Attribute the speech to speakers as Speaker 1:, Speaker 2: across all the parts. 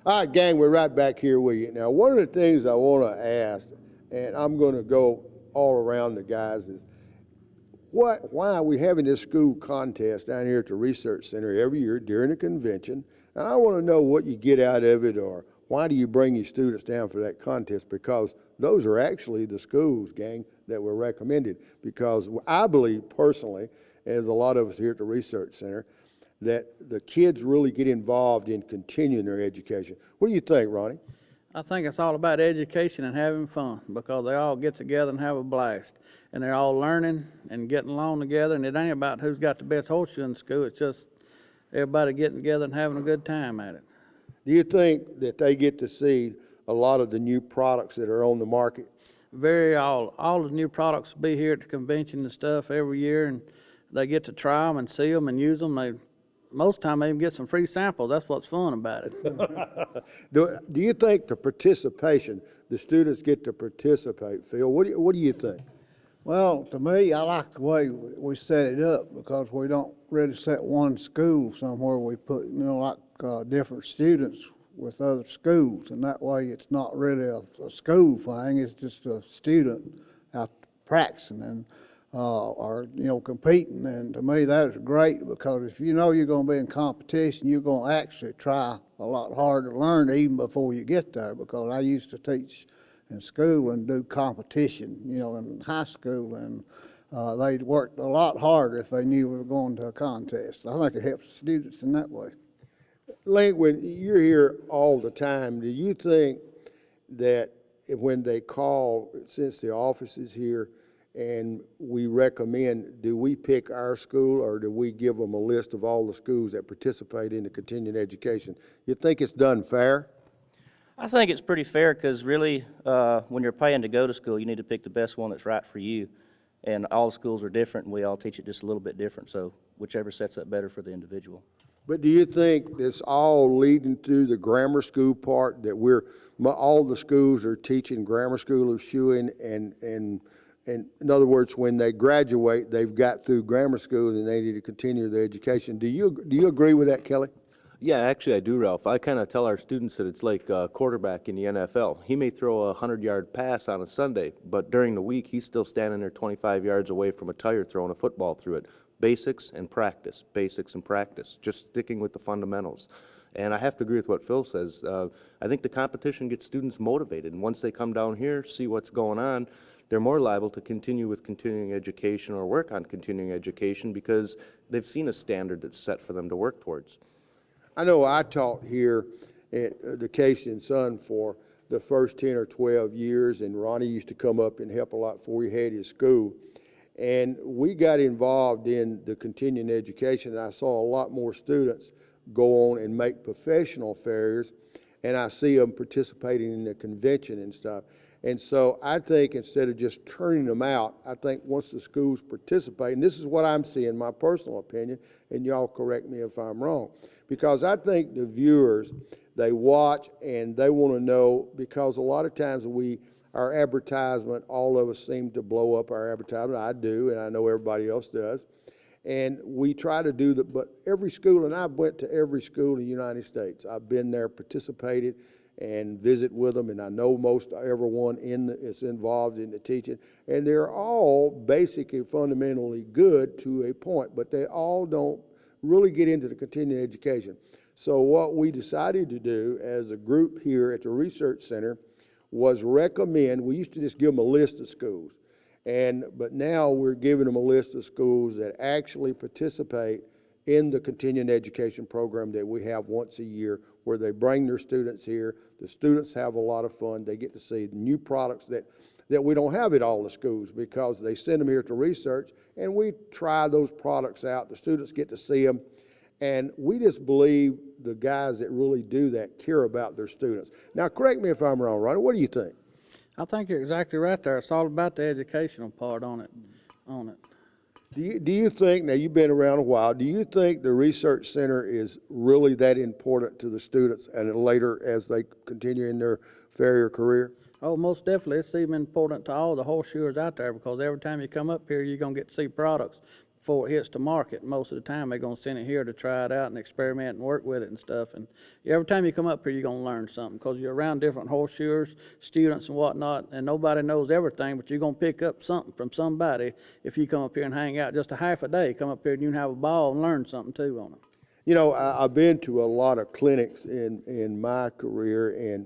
Speaker 1: All right, gang, we're right back here with you. Now, one of the things I want to ask, and I'm going to go all around the guys, is why are we having this school contest down here at the Research Center every year during the convention? And I want to know what you get out of it, or why do you bring your students down for that contest? Because those are actually the schools, gang, that were recommended. Because I believe personally, as a lot of us here at the Research Center, that the kids really get involved in continuing their education. What do you think, Ronnie?
Speaker 2: I think it's all about education and having fun, because they all get together and have a blast. And they're all learning and getting along together, and it ain't about who's got the best horseshoe in school. It's just everybody getting together and having a good time at it.
Speaker 1: Do you think that they get to see a lot of the new products that are on the market?
Speaker 2: All the new products will be here at the convention and stuff every year, and they get to try them and see them and use them. Most of the time they even get some free samples. That's what's fun about it.
Speaker 1: Do you think the students get to participate, Phil? What do you think?
Speaker 3: Well, to me, I like the way we set it up, because we don't really set one school somewhere. We put, different students with other schools, and that way it's not really a school thing. It's just a student out practicing and or competing. And to me, that is great, because if you know you're going to be in competition, you're going to actually try a lot harder to learn even before you get there. Because I used to teach in school and do competition, in high school, and they worked a lot harder if they knew we were going to a contest. I think it helps students in that way.
Speaker 1: Link, when you're here all the time, do you think that when they call, since the office is here, and we recommend, do we pick our school, or do we give them a list of all the schools that participate in the continuing education? You think it's done fair?
Speaker 4: I think it's pretty fair, because really, when you're paying to go to school, you need to pick the best one that's right for you. And all schools are different, and we all teach it just a little bit different, so whichever sets up better for the individual.
Speaker 1: But do you think it's all leading to the grammar school part, that all the schools are teaching grammar school of shoeing, and in other words, when they graduate, they've got through grammar school and they need to continue their education? Do you agree with that, Kelly?
Speaker 5: Yeah, actually I do, Ralph. I kind of tell our students that it's like a quarterback in the NFL. He may throw a 100-yard pass on a Sunday, but during the week he's still standing there 25 yards away from a tire throwing a football through it. Basics and practice, just sticking with the fundamentals. And I have to agree with what Phil says. I think the competition gets students motivated, and once they come down here, see what's going on, they're more liable to continue with continuing education or work on continuing education, because they've seen a standard that's set for them to work towards.
Speaker 1: I know I taught here at the Casey and Son for the first 10 or 12 years, and Ronnie used to come up and help a lot before he had his school. And we got involved in the continuing education, and I saw a lot more students go on and make professional farriers, and I see them participating in the convention and stuff. And so I think instead of just turning them out, I think once the schools participate, and this is what I'm seeing, my personal opinion, and y'all correct me if I'm wrong, because I think the viewers, they watch and they want to know, because a lot of times our advertisement, all of us seem to blow up our advertisement. I do, and I know everybody else does. And we try to do that, but every school, and I've went to every school in the United States. I've been there, participated, and visit with them, and I know most everyone is involved in the teaching, and they're all basically fundamentally good to a point, but they all don't really get into the continuing education. So what we decided to do as a group here at the Research Center was recommend, we used to just give them a list of schools, but now we're giving them a list of schools that actually participate in the continuing education program that we have once a year, where they bring their students here. The students have a lot of fun. They get to see new products that we don't have at all the schools, because they send them here to research, and we try those products out. The students get to see them, and we just believe the guys that really do that care about their students. Now, correct me if I'm wrong, Ronnie. What do you think?
Speaker 2: I think you're exactly right there. It's all about the educational part on it.
Speaker 1: Do you think, now you've been around a while, do you think the Research Center is really that important to the students and later as they continue in their farrier career?
Speaker 2: Oh, most definitely. It's even important to all the horseshoers out there, because every time you come up here, you're going to get to see products before it hits the market. Most of the time, they're gonna send it here to try it out and experiment and work with it and stuff. And every time you come up here, you're gonna learn something, because you're around different horseshoers, students and whatnot, and nobody knows everything, but you're gonna pick up something from somebody if you come up here and hang out just a half a day. Come up here and you can have a ball and learn something too on it.
Speaker 1: You know, I've been to a lot of clinics in my career, and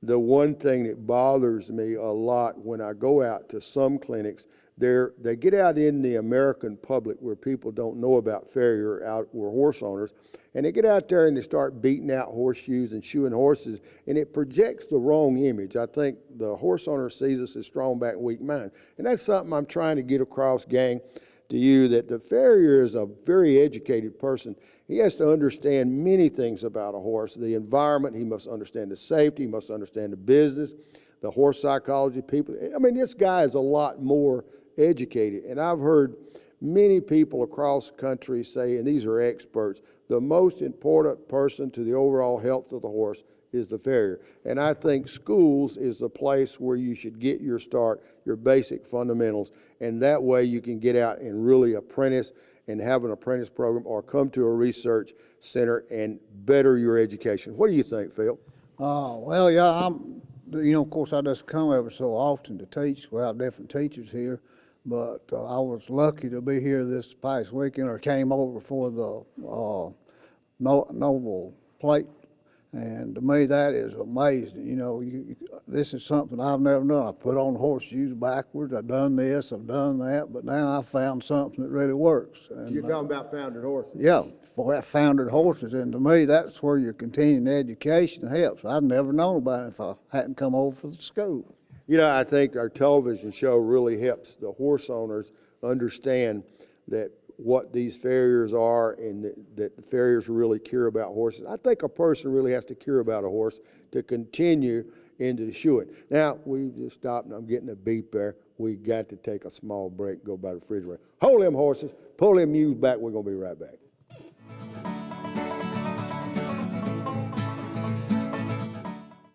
Speaker 1: the one thing that bothers me a lot when I go out to some clinics, they get out in the American public where people don't know about farrier out or horse owners, and they get out there and they start beating out horseshoes and shoeing horses, and it projects the wrong image. I think the horse owner sees us as strong back and weak mind, and that's something I'm trying to get across, gang, to you, that the farrier is a very educated person. He has to understand many things about a horse, the environment. He must understand the safety. He must understand the business, the horse psychology, people. I mean, this guy is a lot more educated. And I've heard many people across the country say, and these are experts, the most important person to the overall health of the horse is the farrier. And I think schools is the place where you should get your start, your basic fundamentals, and that way you can get out and really apprentice and have an apprentice program, or come to a research center and better your education. What do you think, Phil?
Speaker 3: Well, yeah, of course, I just come every so often to teach. We have different teachers here, but I was lucky to be here this past weekend, or came over for the Noble Plate. And to me, that is amazing. You know, this is something I've never done. I put on horseshoes backwards. I've done this, I've done that, but now I've found something that really works. And,
Speaker 1: You're talking about founded horses.
Speaker 3: yeah, for that founded horses, and to me, that's where your continuing education helps. I'd never known about it if I hadn't come over for the school.
Speaker 1: You know, I think our television show really helps the horse owners understand that what these farriers are, and that the farriers really care about horses. I think a person really has to care about a horse to continue into the shoeing. Now, we just stopped, and I'm getting a beep there. We got to take a small break, go by the refrigerator. Hold them horses, pull them mules back. We're going to be right back.